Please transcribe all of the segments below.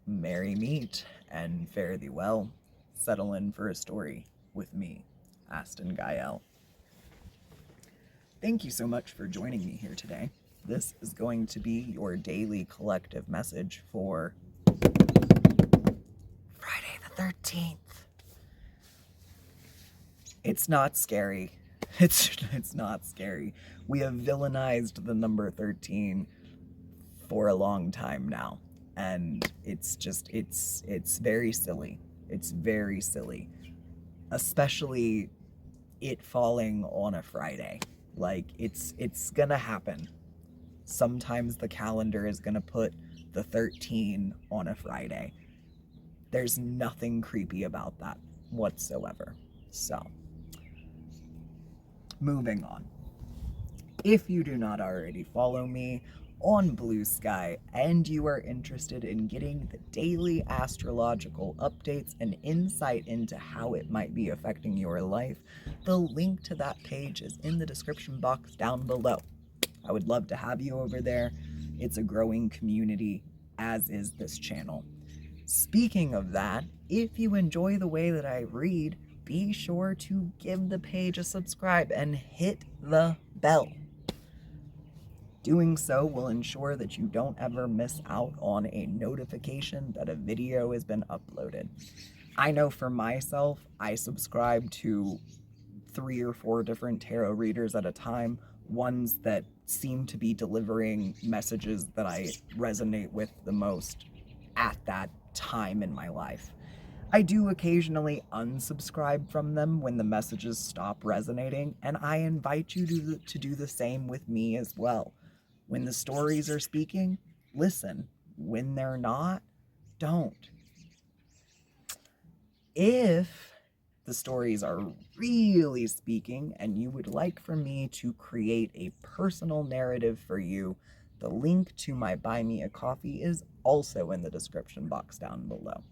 Merry meet and fare thee well. Settle in for a story with me, Astin Gaël. Thank you so much for joining me here today. This is going to be your daily collective message for Friday the 13th. It's not scary. It's not scary. We have villainized the number 13 for a long time now. And it's very silly. It's very silly. Especially it falling on a Friday. Like, it's gonna happen. Sometimes the calendar is gonna put the 13 on a Friday. There's nothing creepy about that whatsoever. So, moving on. If you do not already follow me on BlueSky and you are interested in getting the daily astrological updates and insight into how it might be affecting your life, the link to that page is in the description box down below. I would love to have you over there. It's a growing community, as is this channel. Speaking of that, if you enjoy the way that I read, be sure to give the page a subscribe and hit the bell. Doing so will ensure that you don't ever miss out on a notification that a video has been uploaded. I know for myself, I subscribe to 3 or 4 different tarot readers at a time, ones that seem to be delivering messages that I resonate with the most at that time in my life. I do occasionally unsubscribe from them when the messages stop resonating, and I invite you to do the same with me as well. When the stories are speaking, listen. When they're not, don't. If the stories are really speaking and you would like for me to create a personal narrative for you, the link to my Buy Me a Coffee is also in the description box down below.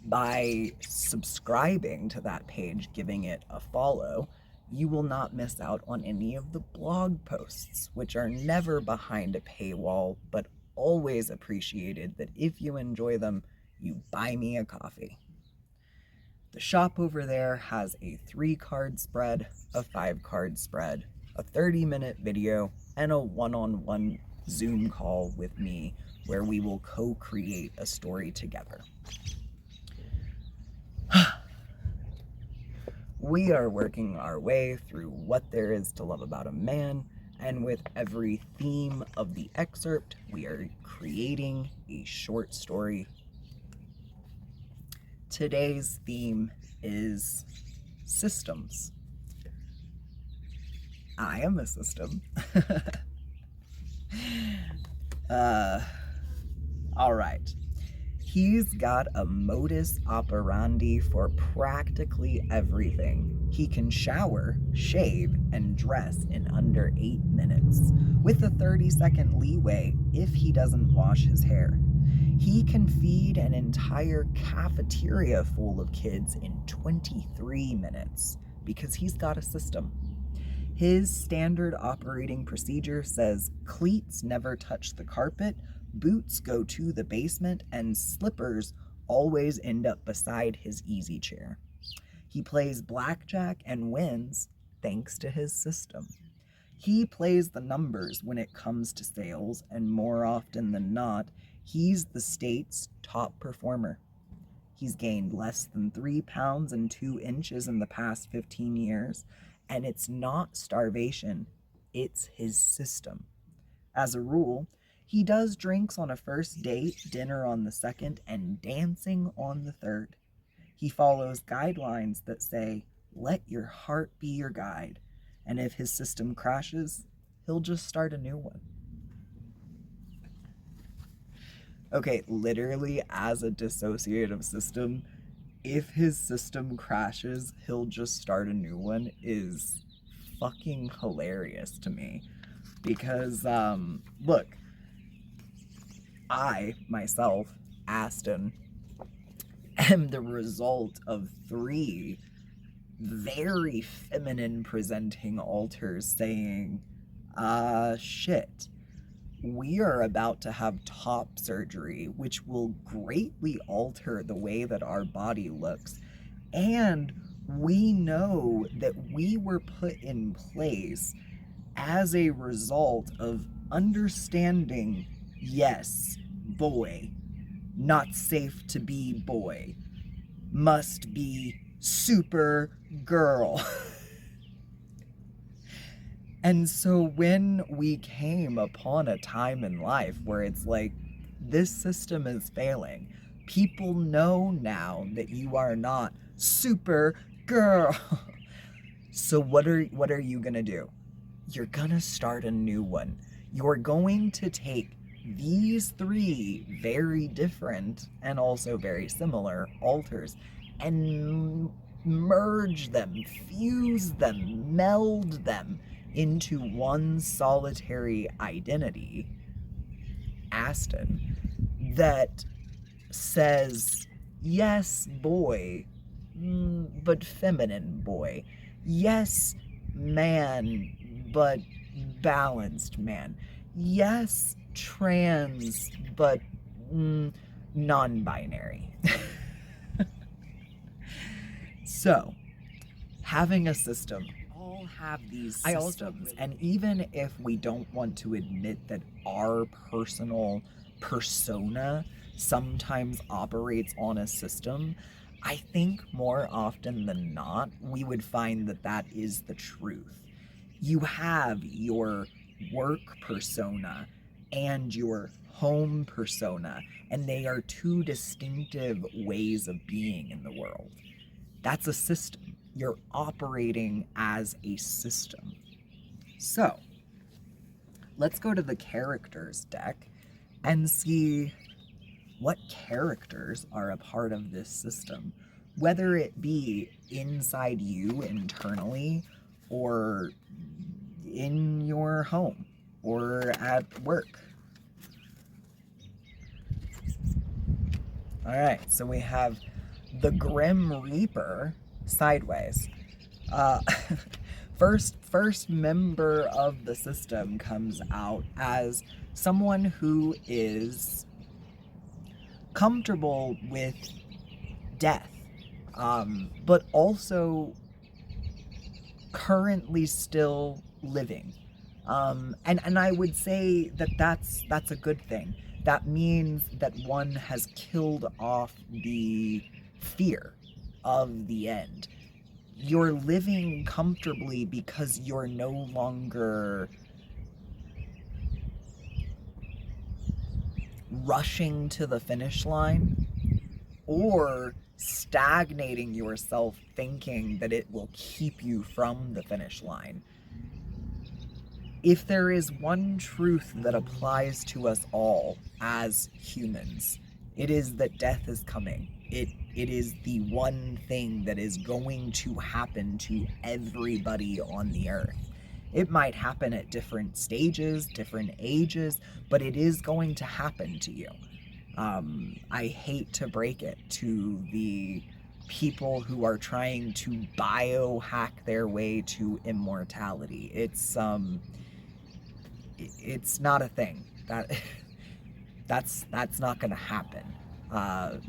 By subscribing to that page, giving it a follow, you will not miss out on any of the blog posts, which are never behind a paywall, but always appreciated that if you enjoy them, you buy me a coffee. The shop over there has a 3-card spread, a 5-card spread, a 30-minute video, and a one-on-one Zoom call with me where we will co-create a story together. We are working our way through What There Is to Love About a Man, and with every theme of the excerpt, we are creating a short story. Today's theme is systems. I am a system. All right. He's got a modus operandi for practically everything. He can shower, shave, and dress in under 8 minutes, with a 30-second leeway if he doesn't wash his hair. He can feed an entire cafeteria full of kids in 23 minutes because he's got a system. His standard operating procedure says cleats never touch the carpet, boots go to the basement, and slippers always end up beside his easy chair. He plays blackjack and wins thanks to his system. He plays the numbers when it comes to sales, and more often than not, he's the state's top performer. He's gained less than 3 pounds and 2 inches in the past 15 years, and it's not starvation, it's his system. As a rule, he does drinks on a first date, dinner on the second, and dancing on the third. He follows guidelines that say, let your heart be your guide, and if his system crashes, he'll just start a new one. Okay, literally, as a dissociative system, if his system crashes, he'll just start a new one is fucking hilarious to me. Because, look, I, myself, Astin, am the result of 3 very feminine presenting alters saying, shit, we are about to have top surgery, which will greatly alter the way that our body looks. And we know that we were put in place as a result of understanding, yes, boy, not safe to be boy, must be super girl. And so when we came upon a time in life where it's like, this system is failing, people know now that you are not super girl. So what are you gonna do? You're gonna start a new one. You're going to take these three very different and also very similar altars and merge them, fuse them, meld them into one solitary identity, Astin, that says, yes, boy, but feminine boy. Yes, man, but balanced man. Yes, trans, but non-binary. So, having a system, all have these systems, and even if we don't want to admit that our personal persona sometimes operates on a system, I think more often than not, we would find that that is the truth. You have your work persona and your home persona, and they are two distinctive ways of being in the world. That's a system. You're operating as a system. So, let's go to the characters deck and see what characters are a part of this system, whether it be inside you internally or in your home or at work. All right, so we have the Grim Reaper sideways. Uh, first member of the system comes out as someone who is comfortable with death, but also currently still living. And I would say that that's a good thing. That means that one has killed off the fear of the end. You're living comfortably because you're no longer rushing to the finish line or stagnating yourself thinking that it will keep you from the finish line. If there is one truth that applies to us all as humans, it is that death is coming. It is the one thing that is going to happen to everybody on the earth. It might happen at different stages, different ages, but it is going to happen to you. I hate to break it to the people who are trying to biohack their way to immortality. It's not a thing. That's not going to happen.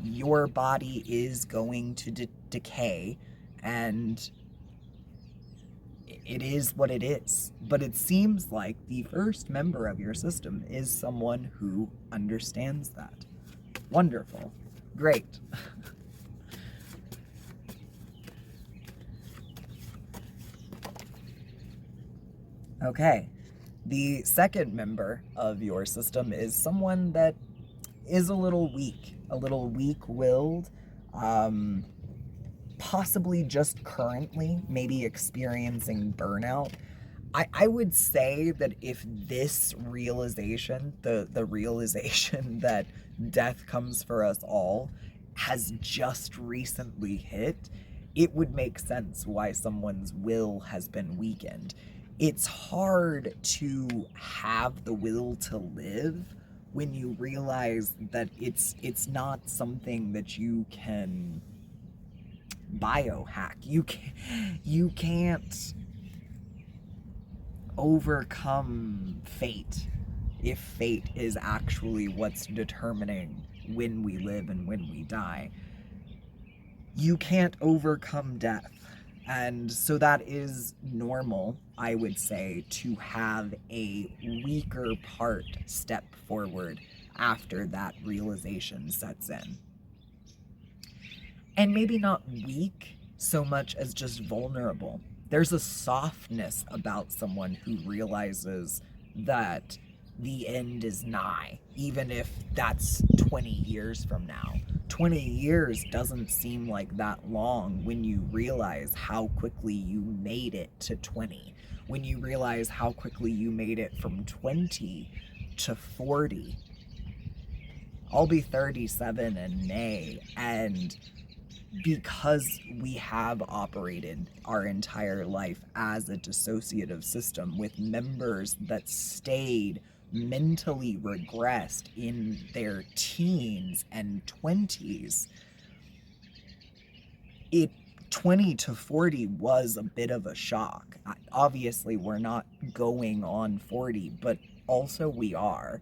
Your body is going to decay, and it is what it is. But it seems like the first member of your system is someone who understands that. Wonderful. Great. Okay. The second member of your system is someone that is a little weak-willed, possibly just currently maybe experiencing burnout. I would say that if this realization, the realization that death comes for us all, has just recently hit, it would make sense why someone's will has been weakened. It's hard to have the will to live when you realize that it's not something that you can biohack. You can't overcome fate if fate is actually what's determining when we live and when we die, you can't overcome death. And so that is normal, I would say, to have a weaker part step forward after that realization sets in. And maybe not weak so much as just vulnerable. There's a softness about someone who realizes that the end is nigh, even if that's 20 years from now. 20 years doesn't seem like that long when you realize how quickly you made it to 20, when you realize how quickly you made it from 20 to 40. I'll be 37 in May, and because we have operated our entire life as a dissociative system with members that stayed mentally regressed in their teens and 20s, 20 to 40 was a bit of a shock. Obviously, we're not going on 40, but also we are.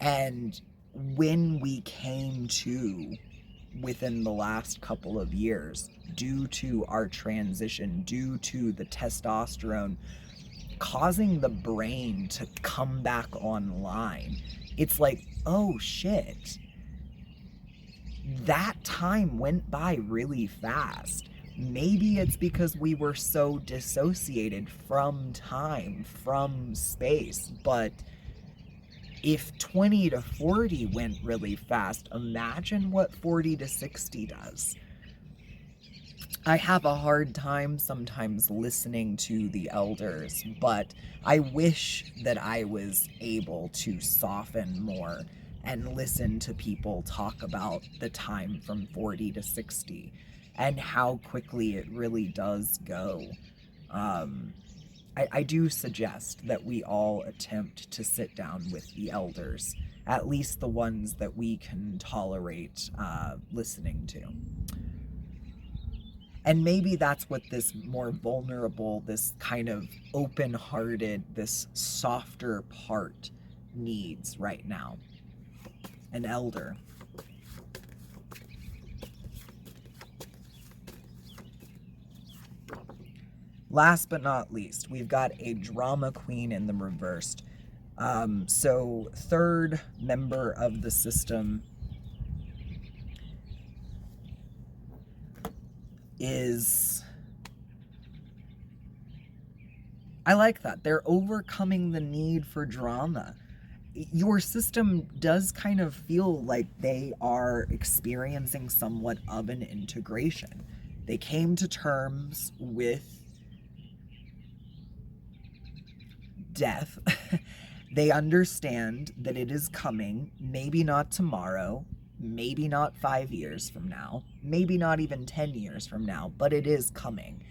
And when we came to within the last couple of years, due to our transition, due to the testosterone causing the brain to come back online, it's like, oh shit, that time went by really fast. Maybe it's because we were so dissociated from time, from space, but if 20 to 40 went really fast, imagine what 40 to 60 does. I have a hard time sometimes listening to the elders, but I wish that I was able to soften more and listen to people talk about the time from 40 to 60 and how quickly it really does go. I do suggest that we all attempt to sit down with the elders, at least the ones that we can tolerate listening to. And maybe that's what this more vulnerable, this kind of open-hearted, this softer part needs right now. An elder. Last but not least, we've got a drama queen in the reversed. So third member of the system is, I like that. They're overcoming the need for drama. Your system does kind of feel like they are experiencing somewhat of an integration. They came to terms with death. They understand that it is coming, maybe not tomorrow, maybe not 5 years from now, maybe not even 10 years from now, but it is coming.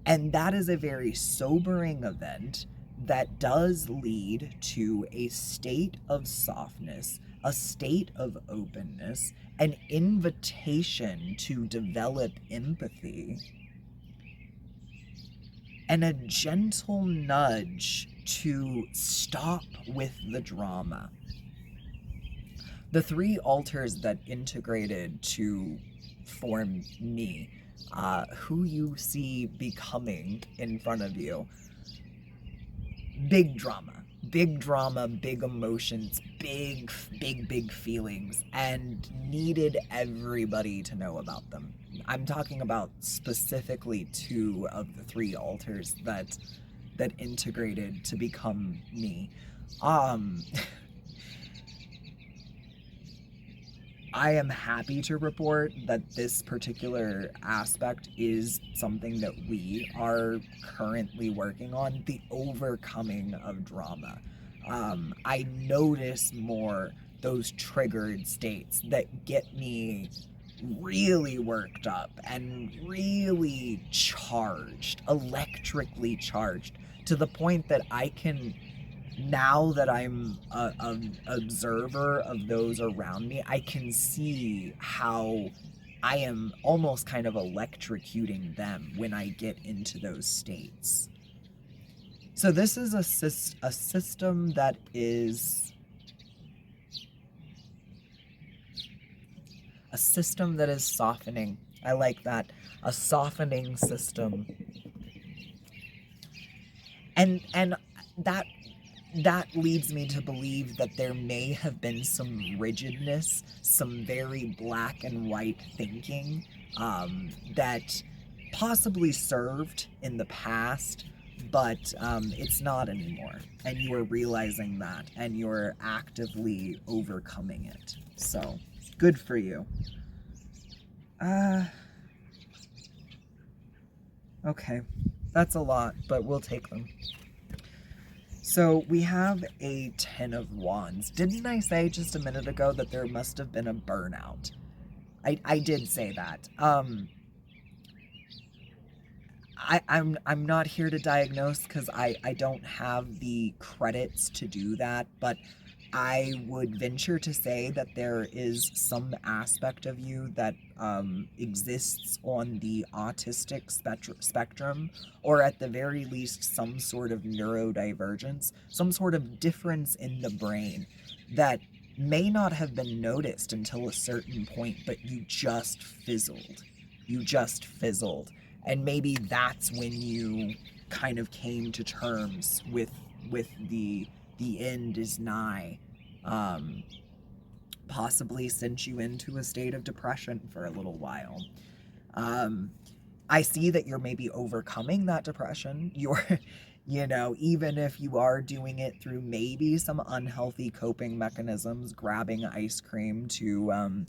And that is a very sobering event that does lead to a state of softness, a state of openness, an invitation to develop empathy, and a gentle nudge to stop with the drama. The three altars that integrated to form me, who you see becoming in front of you, big drama, big emotions, big feelings, and needed everybody to know about them. I'm talking about specifically two of the three altars that integrated to become me. I am happy to report that this particular aspect is something that we are currently working on, the overcoming of drama. I notice more those triggered states that get me really worked up and really charged, electrically charged, to the point that I can, now that I'm an observer of those around me, I can see how I am almost kind of electrocuting them when I get into those states. So this is a system that is A system that is softening. I like that. A softening system. And that leads me to believe that there may have been some rigidness, some very black and white thinking that possibly served in the past, but it's not anymore. And you are realizing that, and you're actively overcoming it. So, good for you. Okay. That's a lot, but we'll take them. So we have a 10 of Wands. Didn't I say just a minute ago that there must have been a burnout? I did say that. I'm not here to diagnose because I don't have the credits to do that, but I would venture to say that there is some aspect of you that exists on the autistic spectrum, or at the very least, some sort of neurodivergence, some sort of difference in the brain that may not have been noticed until a certain point, but you just fizzled. You just fizzled. And maybe that's when you kind of came to terms with the end is nigh. Possibly sent you into a state of depression for a little while. I see that you're maybe overcoming that depression. You're, even if you are doing it through maybe some unhealthy coping mechanisms, grabbing ice cream to,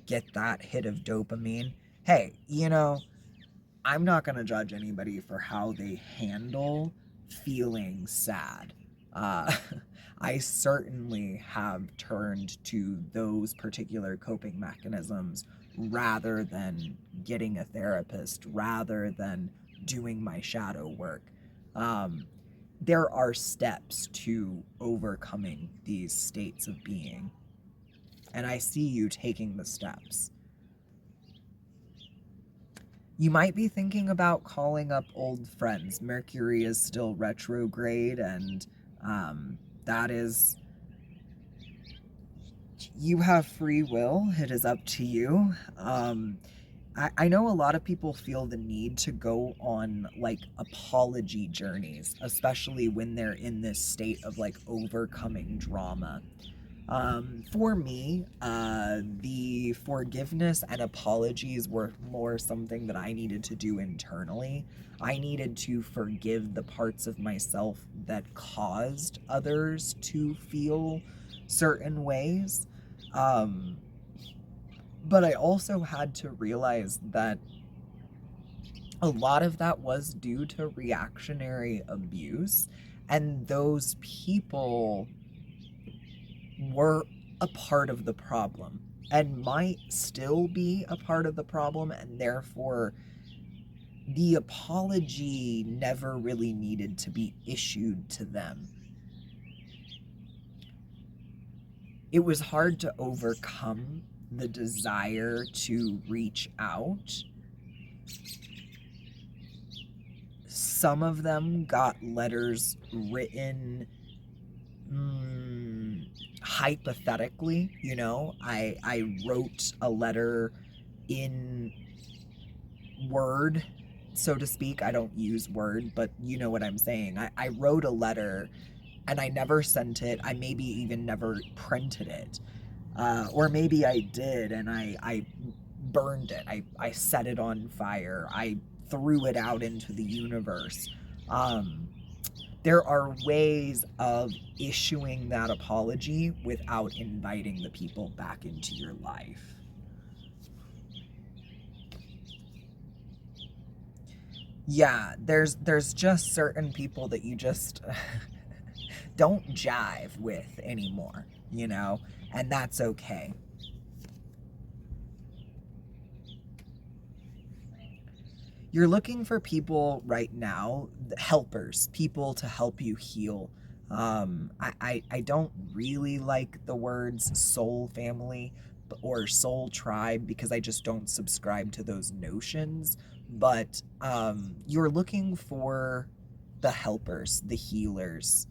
get that hit of dopamine. Hey, I'm not going to judge anybody for how they handle feeling sad. I certainly have turned to those particular coping mechanisms rather than getting a therapist, rather than doing my shadow work. There are steps to overcoming these states of being, and I see you taking the steps. You might be thinking about calling up old friends. Mercury is still retrograde, and that is... You have free will. It is up to you. I know a lot of people feel the need to go on, apology journeys, especially when they're in this state of, overcoming drama. For me, the forgiveness and apologies were more something that I needed to do internally. I needed to forgive the parts of myself that caused others to feel certain ways. But I also had to realize that a lot of that was due to reactionary abuse, and those people were a part of the problem and might still be a part of the problem, and therefore the apology never really needed to be issued to them. It was hard to overcome the desire to reach out. Some of them got letters written hypothetically. I wrote a letter in Word, so to speak. I don't use Word, but you know what I'm saying. I wrote a letter and I never sent it. I maybe even never printed it. Or maybe I did and I burned it. I set it on fire. I threw it out into the universe. There are ways of issuing that apology without inviting the people back into your life. Yeah, there's just certain people that you just don't jive with anymore, and that's okay. You're looking for people right now, helpers, people to help you heal. I don't really like the words soul family or soul tribe because I just don't subscribe to those notions. But you're looking for the helpers, the healers.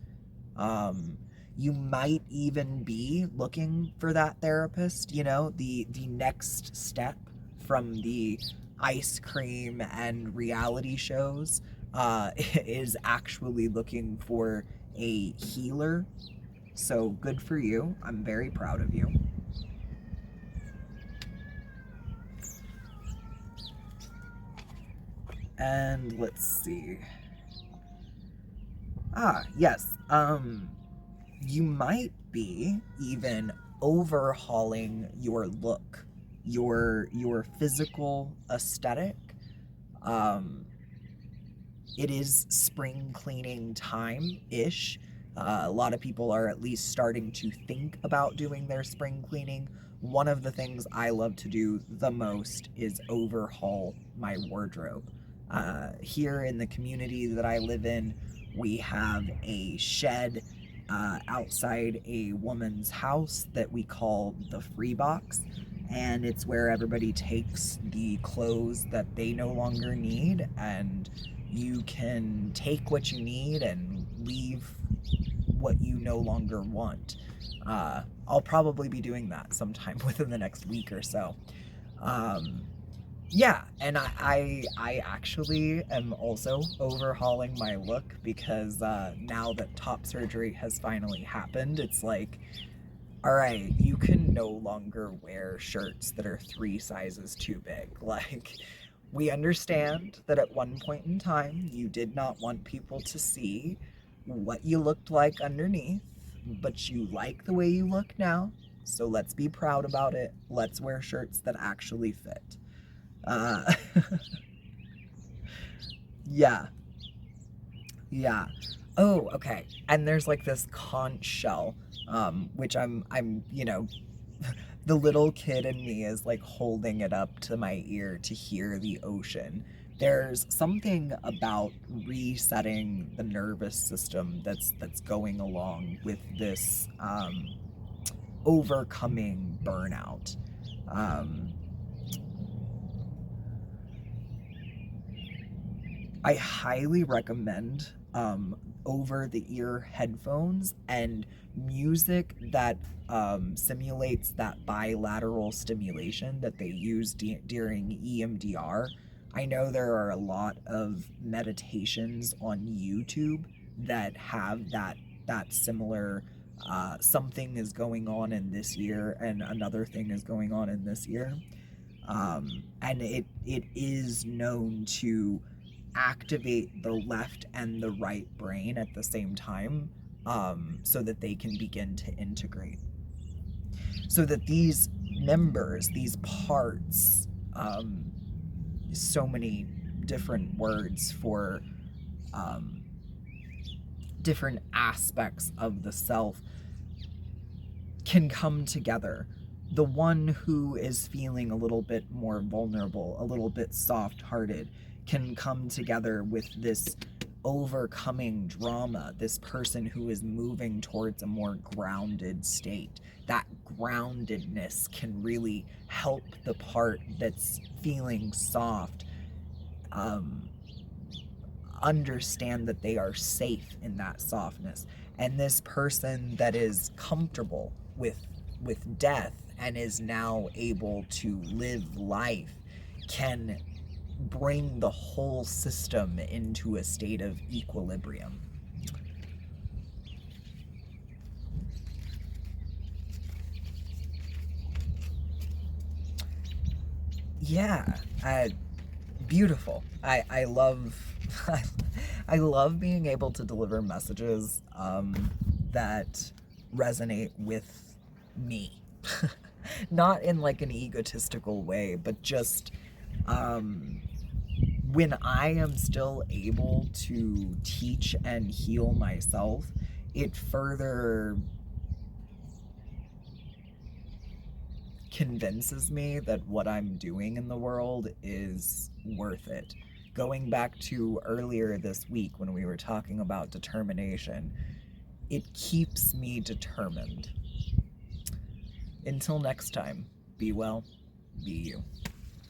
You might even be looking for that therapist, you know, the next step from the ice cream and reality shows is actually looking for a healer. So good for you. I'm very proud of you. And let's see. Yes. You might be even overhauling your look, your physical aesthetic. Um, it is spring cleaning time-ish. A lot of people are at least starting to think about doing their spring cleaning. One of the things I love to do the most is overhaul my wardrobe. Here in the community that I live in, we have a shed outside a woman's house that we call the free box, and it's where everybody takes the clothes that they no longer need, and you can take what you need and leave what you no longer want. I'll probably be doing that sometime within the next week or so. Yeah, and I actually am also overhauling my look because now that top surgery has finally happened, it's like, all right, you can no longer wear shirts that are 3 sizes too big. Like, we understand that at one point in time, you did not want people to see what you looked like underneath, but you like the way you look now, so let's be proud about it. Let's wear shirts that actually fit. Uh, yeah, yeah. Oh, okay. And there's like this conch shell, which I'm, you know, the little kid in me is like holding it up to my ear to hear the ocean. There's something about resetting the nervous system that's going along with this overcoming burnout. I highly recommend over-the-ear headphones and music that simulates that bilateral stimulation that they use during EMDR. I know there are a lot of meditations on YouTube that have that similar something is going on in this ear and another thing is going on in this ear. And it is known to activate the left and the right brain at the same time, so that they can begin to integrate. So that these members, these parts, so many different words for different aspects of the self, can come together. The one who is feeling a little bit more vulnerable, a little bit soft-hearted, can come together with this overcoming drama, this person who is moving towards a more grounded state. That groundedness can really help the part that's feeling soft understand that they are safe in that softness. And this person that is comfortable with death and is now able to live life can bring the whole system into a state of equilibrium. Yeah, beautiful. I love I love being able to deliver messages that resonate with me. Not in like an egotistical way, but just when I am still able to teach and heal myself, it further convinces me that what I'm doing in the world is worth it. Going back to earlier this week when we were talking about determination, it keeps me determined. Until next time, be well, be you.